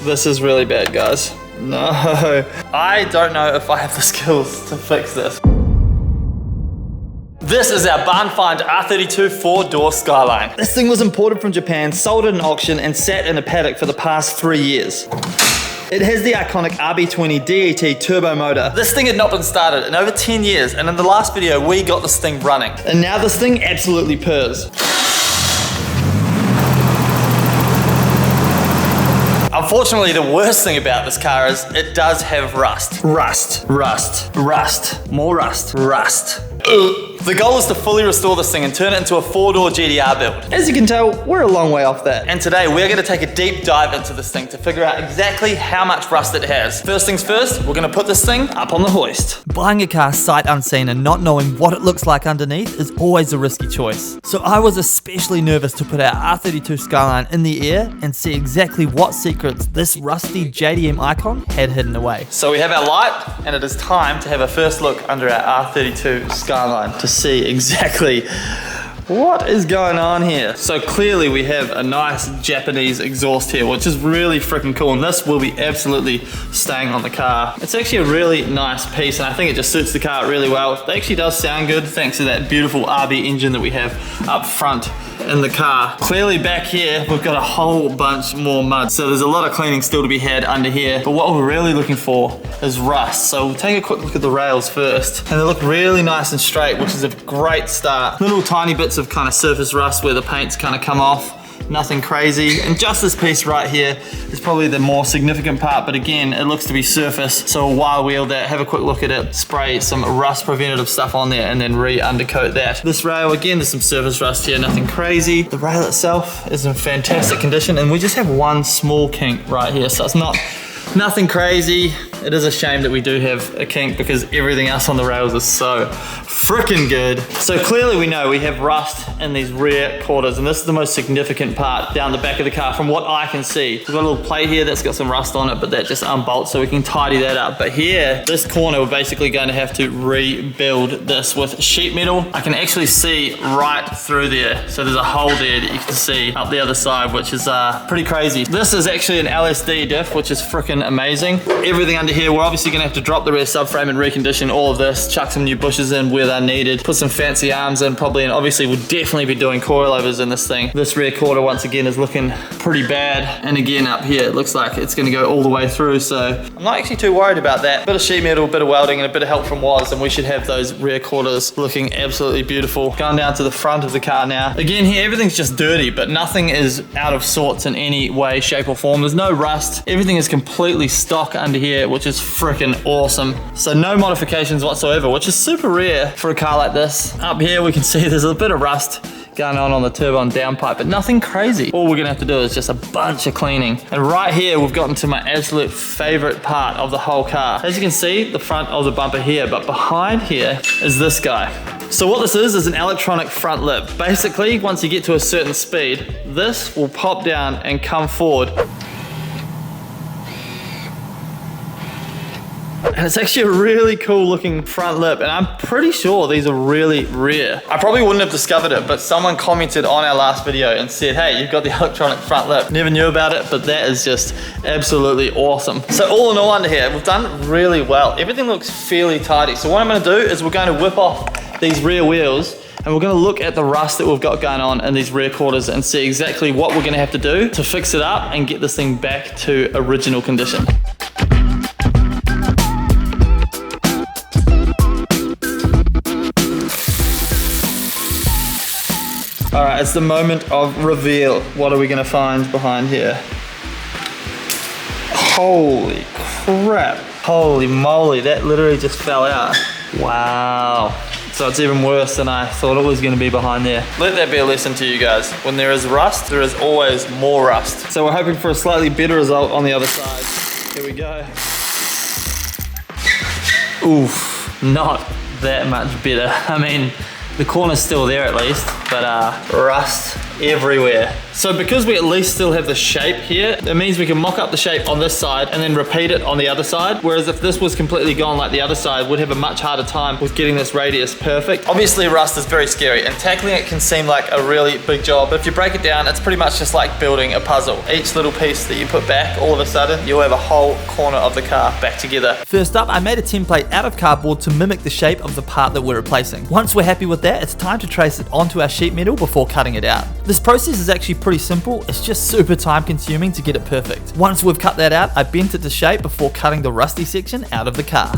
This is really bad, guys. No. I don't know if I have the skills to fix this. This is our barn find R32 4-door Skyline. This thing was imported from Japan, sold at an auction, and sat in a paddock for the past 3 years. It has the iconic RB20 DET turbo motor. This thing had not been started in over 10 years, and in the last video, we got this thing running. And now this thing absolutely purrs. Unfortunately, the worst thing about this car is it does have rust. Rust, rust, rust, more rust, rust. The goal is to fully restore this thing and turn it into a 4-door GDR build. As you can tell, we're a long way off that. And today we're gonna take a deep dive into this thing to figure out exactly how much rust it has. First things first, we're gonna put this thing up on the hoist. Buying a car sight unseen and not knowing what it looks like underneath is always a risky choice. So I was especially nervous to put our R32 Skyline in the air and see exactly what secrets this rusty JDM icon had hidden away. So we have our light, and it is time to have a first look under our R32 Skyline to see exactly what is going on here. So clearly we have a nice Japanese exhaust here, which is really freaking cool, and this will be absolutely staying on the car. It's actually a really nice piece, and I think it just suits the car really well. It actually does sound good thanks to that beautiful RB engine that we have up front in the car. Clearly back here we've got a whole bunch more mud, so there's a lot of cleaning still to be had under here, but what we're really looking for is rust. So we'll take a quick look at the rails first, and they look really nice and straight, which is a great start. Little tiny bits of kind of surface rust where the paint's kind of come off, nothing crazy, and just this piece right here is probably the more significant part, but again, it looks to be surface, so while wheel that, have a quick look at it, spray some rust preventative stuff on there, and then re-undercoat that. This rail, again, there's some surface rust here, nothing crazy. The rail itself is in fantastic condition, and we just have one small kink right here, so it's nothing crazy. It is a shame that we do have a kink because everything else on the rails is so freaking good. So clearly we know we have rust in these rear quarters, and this is the most significant part down the back of the car from what I can see. We've got a little plate here that's got some rust on it, but that just unbolts so we can tidy that up. But here, this corner, we're basically going to have to rebuild this with sheet metal. I can actually see right through there. So there's a hole there that you can see up the other side, which is pretty crazy. This is actually an LSD diff, which is freaking amazing. Everything under here, we're obviously gonna have to drop the rear subframe and recondition all of this, chuck some new bushes in where they're needed, put some fancy arms in probably, and obviously we'll definitely be doing coilovers in this thing. This rear quarter once again is looking pretty bad, and again up here it looks like it's gonna go all the way through, so I'm not actually too worried about that. Bit of sheet metal, bit of welding, and a bit of help from Woz, and we should have those rear quarters looking absolutely beautiful. Going down to the front of the car now. Again here, everything's just dirty, but nothing is out of sorts in any way, shape or form. There's no rust. Everything is completely stock under here, which is freaking awesome. So no modifications whatsoever, which is super rare for a car like this. Up here we can see there's a bit of rust going on the turbo and downpipe, but nothing crazy. All we're gonna have to do is just a bunch of cleaning. And right here we've gotten to my absolute favorite part of the whole car. As you can see, the front of the bumper here, but behind here is this guy. So what this is an electronic front lip. Basically, once you get to a certain speed, this will pop down and come forward. And it's actually a really cool looking front lip, and I'm pretty sure these are really rare. I probably wouldn't have discovered it, but someone commented on our last video and said, hey, you've got the electronic front lip. Never knew about it, but that is just absolutely awesome. So all in all under here, we've done really well. Everything looks fairly tidy. So what I'm gonna do is we're going to whip off these rear wheels, and we're gonna look at the rust that we've got going on in these rear quarters and see exactly what we're gonna have to do to fix it up and get this thing back to original condition. All right, it's the moment of reveal. What are we gonna find behind here? Holy crap. Holy moly, that literally just fell out. Wow. So it's even worse than I thought it was gonna be behind there. Let that be a lesson to you guys. When there is rust, there is always more rust. So we're hoping for a slightly better result on the other side. Here we go. Oof, not that much better. I mean, the corner's still there at least. but rust everywhere. So because we at least still have the shape here, it means we can mock up the shape on this side and then repeat it on the other side. Whereas if this was completely gone like the other side, we'd have a much harder time with getting this radius perfect. Obviously rust is very scary and tackling it can seem like a really big job. But if you break it down, it's pretty much just like building a puzzle. Each little piece that you put back, all of a sudden, you'll have a whole corner of the car back together. First up, I made a template out of cardboard to mimic the shape of the part that we're replacing. Once we're happy with that, it's time to trace it onto our sheet metal before cutting it out. This process is actually pretty simple, it's just super time consuming to get it perfect. Once we've cut that out, I bent it to shape before cutting the rusty section out of the car.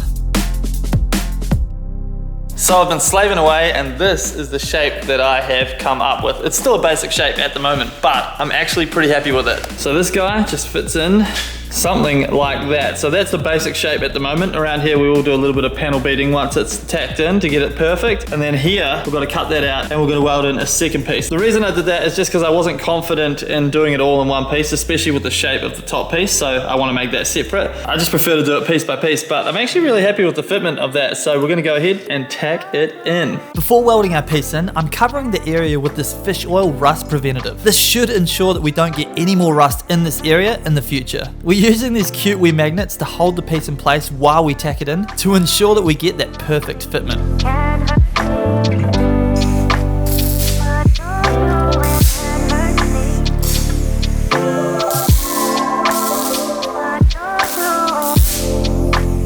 So I've been slaving away and this is the shape that I have come up with. It's still a basic shape at the moment, but I'm actually pretty happy with it. So this guy just fits in something like that. So that's the basic shape at the moment. Around here we will do a little bit of panel beating once it's tacked in to get it perfect. And then here we've got to cut that out and we're going to weld in a second piece. The reason I did that is just because I wasn't confident in doing it all in one piece, especially with the shape of the top piece. So I want to make that separate. I just prefer to do it piece by piece, but I'm actually really happy with the fitment of that. So we're going to go ahead and tack it in. Before welding our piece in, I'm covering the area with this fish oil rust preventative. This should ensure that we don't get any more rust in this area in the future. We're using these cute wee magnets to hold the piece in place while we tack it in to ensure that we get that perfect fitment.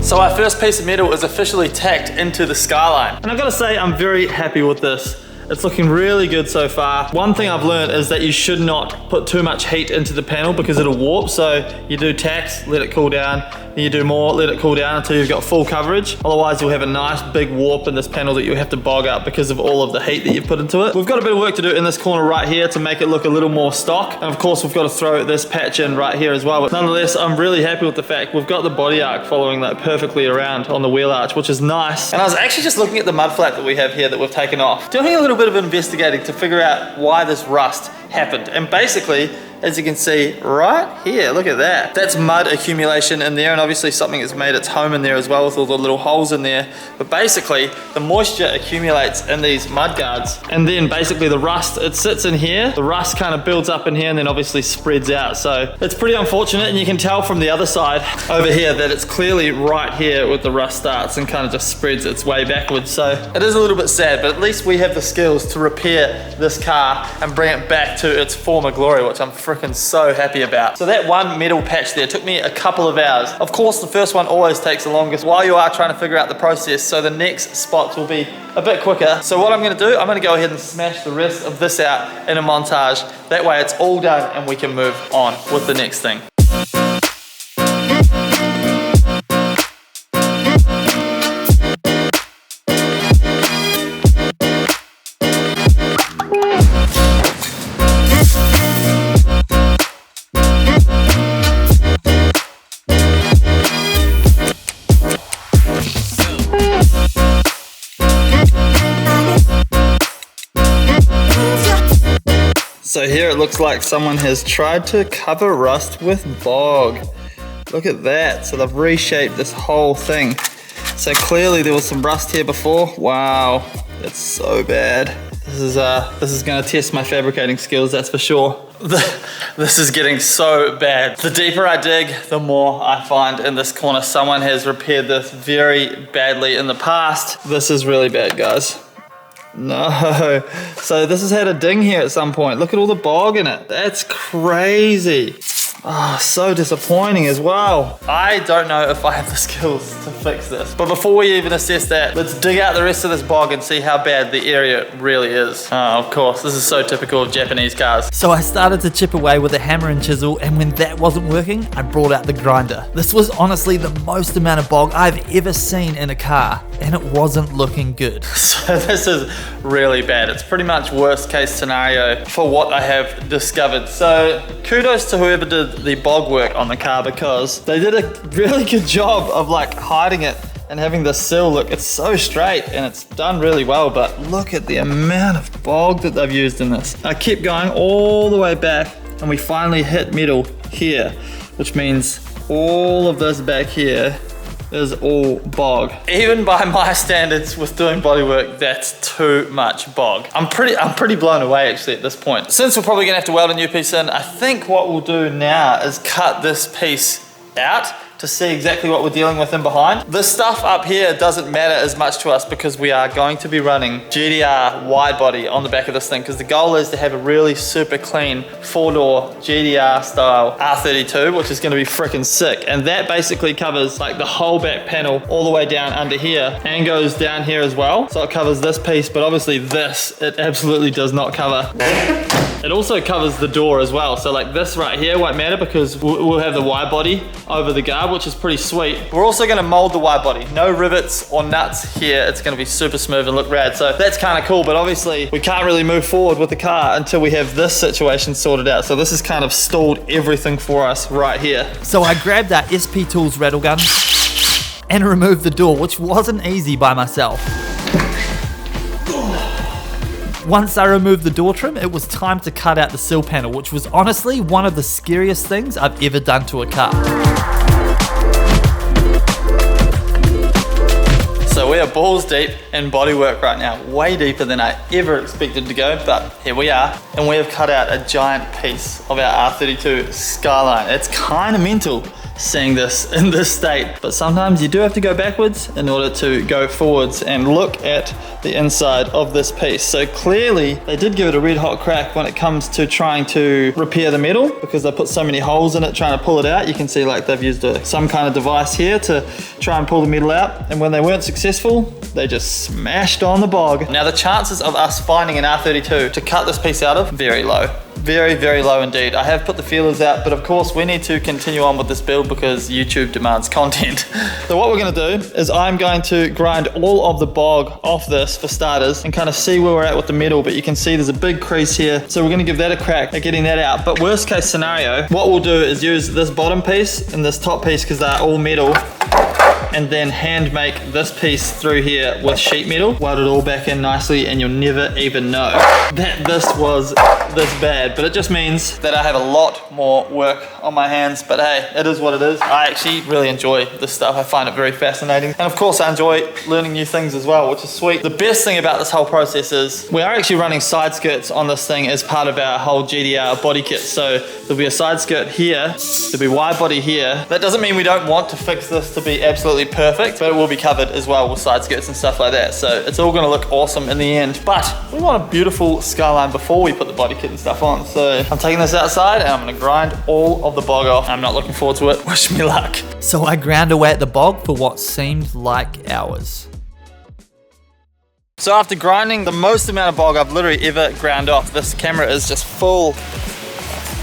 So our first piece of metal is officially tacked into the Skyline. And I've got to say, I'm very happy with this. It's looking really good so far. One thing I've learned is that you should not put too much heat into the panel because it'll warp. So you do tacks, let it cool down, then you do more, let it cool down until you've got full coverage. Otherwise you'll have a nice big warp in this panel that you'll have to bog up because of all of the heat that you've put into it. We've got a bit of work to do in this corner right here to make it look a little more stock. And of course we've got to throw this patch in right here as well. But nonetheless, I'm really happy with the fact we've got the body arc following that perfectly around on the wheel arch, which is nice. And I was actually just looking at the mud flap that we have here that we've taken off, doing a little bit of investigating to figure out why this rust happened. And basically, as you can see right here, look at that. That's mud accumulation in there, and obviously something has made its home in there as well with all the little holes in there. But basically, the moisture accumulates in these mud guards, and then basically the rust, it sits in here, the rust kind of builds up in here and then obviously spreads out. So it's pretty unfortunate, and you can tell from the other side over here that it's clearly right here where the rust starts and kind of just spreads its way backwards. So it is a little bit sad, but at least we have the skills to repair this car and bring it back to its former glory, which I'm freaking so happy about. So that one metal patch there took me a couple of hours. Of course, the first one always takes the longest while you are trying to figure out the process, so the next spots will be a bit quicker. So what I'm gonna do, I'm gonna go ahead and smash the rest of this out in a montage. That way it's all done and we can move on with the next thing. So here it looks like someone has tried to cover rust with bog. Look at that. So they've reshaped this whole thing. So clearly there was some rust here before. Wow, that's so bad. This is gonna test my fabricating skills, that's for sure. This is getting so bad. The deeper I dig, the more I find in this corner. Someone has repaired this very badly in the past. This is really bad, guys. No, so this has had a ding here at some point. Look at all the bog in it. That's crazy. Oh, so disappointing as well. I don't know if I have the skills to fix this. But before we even assess that, let's dig out the rest of this bog and see how bad the area really is. Oh, of course, this is so typical of Japanese cars. So I started to chip away with a hammer and chisel, and when that wasn't working, I brought out the grinder. This was honestly the most amount of bog I've ever seen in a car, and it wasn't looking good. So this is really bad. It's pretty much worst case scenario for what I have discovered. So kudos to whoever did the bog work on the car, because they did a really good job of like hiding it and having the sill look, it's so straight and it's done really well, but look at the amount of bog that they've used in this. I kept going all the way back and we finally hit metal here, which means all of this back here is all bog. Even by my standards with doing bodywork, that's too much bog. I'm pretty blown away actually at this point. Since we're probably gonna have to weld a new piece in, I think what we'll do now is cut this piece out to see exactly what we're dealing with in behind. This stuff up here doesn't matter as much to us because we are going to be running GDR wide body on the back of this thing, because the goal is to have a really super clean 4-door GDR style R32, which is gonna be freaking sick. And that basically covers like the whole back panel all the way down under here and goes down here as well. So it covers this piece, but obviously this, it absolutely does not cover. It also covers the door as well. So like this right here won't matter because we'll have the wide body over the guard, which is pretty sweet. We're also gonna mold the wide body. No rivets or nuts here. It's gonna be super smooth and look rad. So that's kind of cool, but obviously we can't really move forward with the car until we have this situation sorted out. So this has kind of stalled everything for us right here. So I grabbed that SP Tools rattle gun and removed the door, which wasn't easy by myself. Once I removed the door trim, it was time to cut out the sill panel, which was honestly one of the scariest things I've ever done to a car. So we are balls deep in bodywork right now, way deeper than I ever expected to go, but here we are. And we have cut out a giant piece of our R32 Skyline. It's kind of mental seeing this in this state, but sometimes you do have to go backwards in order to go forwards and look at the inside of this piece. So clearly they did give it a red hot crack when it comes to trying to repair the metal, because they put so many holes in it trying to pull it out. You can see like they've used some kind of device here to try and pull the metal out, and when they weren't successful, they just smashed on the bog. Now the chances of us finding an R32 to cut this piece out of, very low. Very, very low indeed. I have put the feelers out, but of course we need to continue on with this build because YouTube demands content. So what we're gonna do is I'm going to grind all of the bog off this for starters and kind of see where we're at with the metal, but you can see there's a big crease here. So we're gonna give that a crack at getting that out. But worst case scenario, what we'll do is use this bottom piece and this top piece, because they're all metal, and then hand make this piece through here with sheet metal, weld it all back in nicely, and you'll never even know that this was this bad. But it just means that I have a lot more work on my hands, but hey, it is what it is. I actually really enjoy this stuff. I find it very fascinating. And of course I enjoy learning new things as well, which is sweet. The best thing about this whole process is we are actually running side skirts on this thing as part of our whole GDR body kit. So there'll be a side skirt here, there'll be wide body here. That doesn't mean we don't want to fix this to be absolutely perfect, but it will be covered as well with side skirts and stuff like that. So it's all gonna look awesome in the end. But we want a beautiful Skyline before we put the body kit and stuff on. So I'm taking this outside and I'm gonna grind all of the bog off. I'm not looking forward to it. Wish me luck. So I ground away at the bog for what seemed like hours. So after grinding the most amount of bog I've literally ever ground off, this camera is just full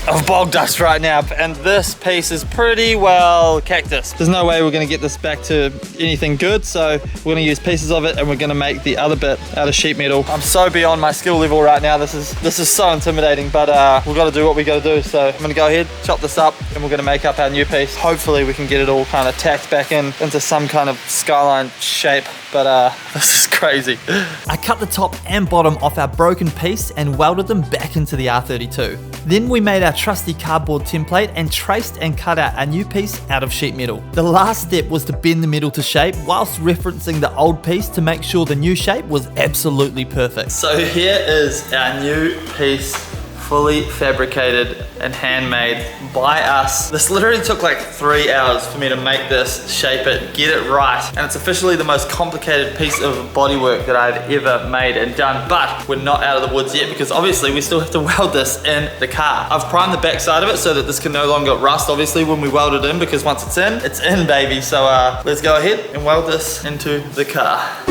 of bog dust right now, and this piece is pretty well cactus. There's no way we're gonna get this back to anything good, so we're gonna use pieces of it and we're gonna make the other bit out of sheet metal. I'm so beyond my skill level right now. This is so intimidating, but we've got to do what we got to do. So I'm gonna go ahead, chop this up, and we're gonna make up our new piece. Hopefully we can get it all kind of tacked back into some kind of Skyline shape, but this is crazy. I cut the top and bottom off our broken piece and welded them back into the R32. Then we made our trusty cardboard template and traced and cut out a new piece out of sheet metal. The last step was to bend the metal to shape whilst referencing the old piece to make sure the new shape was absolutely perfect. So here is our new piece, fully fabricated and handmade by us. This literally took like 3 hours for me to make this, shape it, get it right. And it's officially the most complicated piece of bodywork that I've ever made and done. But we're not out of the woods yet because obviously we still have to weld this in the car. I've primed the back side of it so that this can no longer rust obviously when we weld it in, because once it's in baby. So let's go ahead and weld this into the car.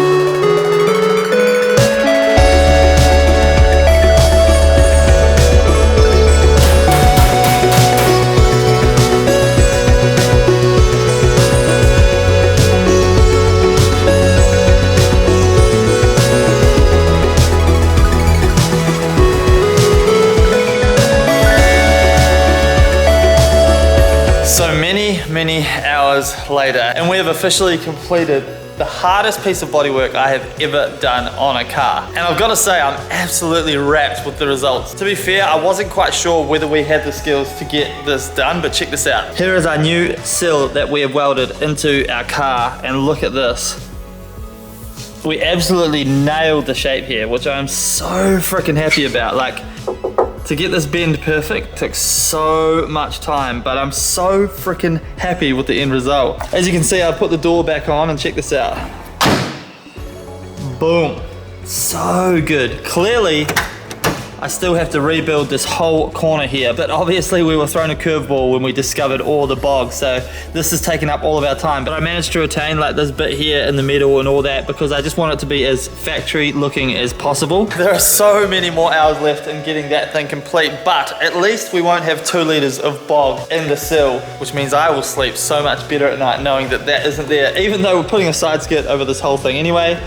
Many hours later, and we have officially completed the hardest piece of bodywork I have ever done on a car. And I've got to say, I'm absolutely wrapped with the results. To be fair, I wasn't quite sure whether we had the skills to get this done, but check this out. Here is our new sill that we have welded into our car, and look at this. We absolutely nailed the shape here, which I'm so freaking happy about. Like, to get this bend perfect took so much time, but I'm so freaking happy with the end result. As you can see, I put the door back on and check this out. Boom. So good. Clearly, I still have to rebuild this whole corner here, but obviously we were thrown a curveball when we discovered all the bogs, so this has taken up all of our time. But I managed to retain like this bit here in the middle and all that because I just want it to be as factory looking as possible. There are so many more hours left in getting that thing complete, but at least we won't have 2 liters of bog in the sill, which means I will sleep so much better at night knowing that that isn't there, even though we're putting a side skirt over this whole thing anyway.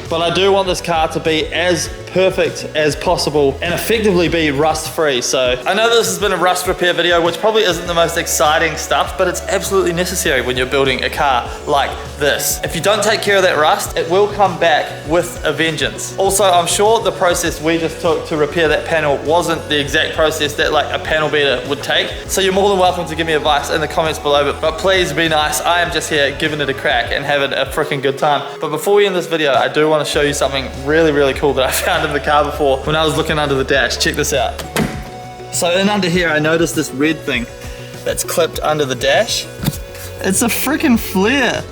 But I do want this car to be as perfect as possible and effectively be rust free. So I know this has been a rust repair video, which probably isn't the most exciting stuff, but it's absolutely necessary when you're building a car like this. If you don't take care of that rust, it will come back with a vengeance. Also, I'm sure the process we just took to repair that panel wasn't the exact process that like a panel beater would take. So you're more than welcome to give me advice in the comments below, but please be nice. I am just here giving it a crack and having a freaking good time. But before we end this video, I do want to show you something really, really cool that I found in the car before when I was looking under the dash. Check this out. So in under here, I noticed this red thing that's clipped under the dash. It's a freaking flare.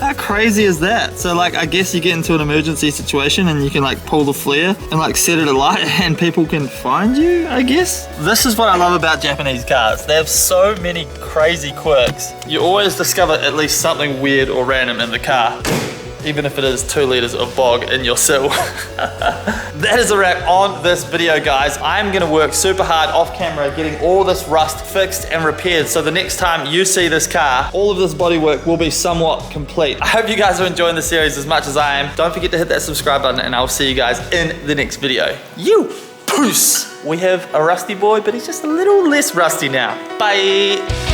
How crazy is that? So like, I guess you get into an emergency situation and you can like pull the flare and like set it alight and people can find you, I guess. This is what I love about Japanese cars. They have so many crazy quirks. You always discover at least something weird or random in the car, even if it is 2 liters of bog in your sill. That is a wrap on this video, guys. I'm gonna work super hard off camera getting all this rust fixed and repaired, so the next time you see this car, all of this bodywork will be somewhat complete. I hope you guys are enjoying the series as much as I am. Don't forget to hit that subscribe button and I'll see you guys in the next video. Peace! We have a rusty boy, but he's just a little less rusty now. Bye!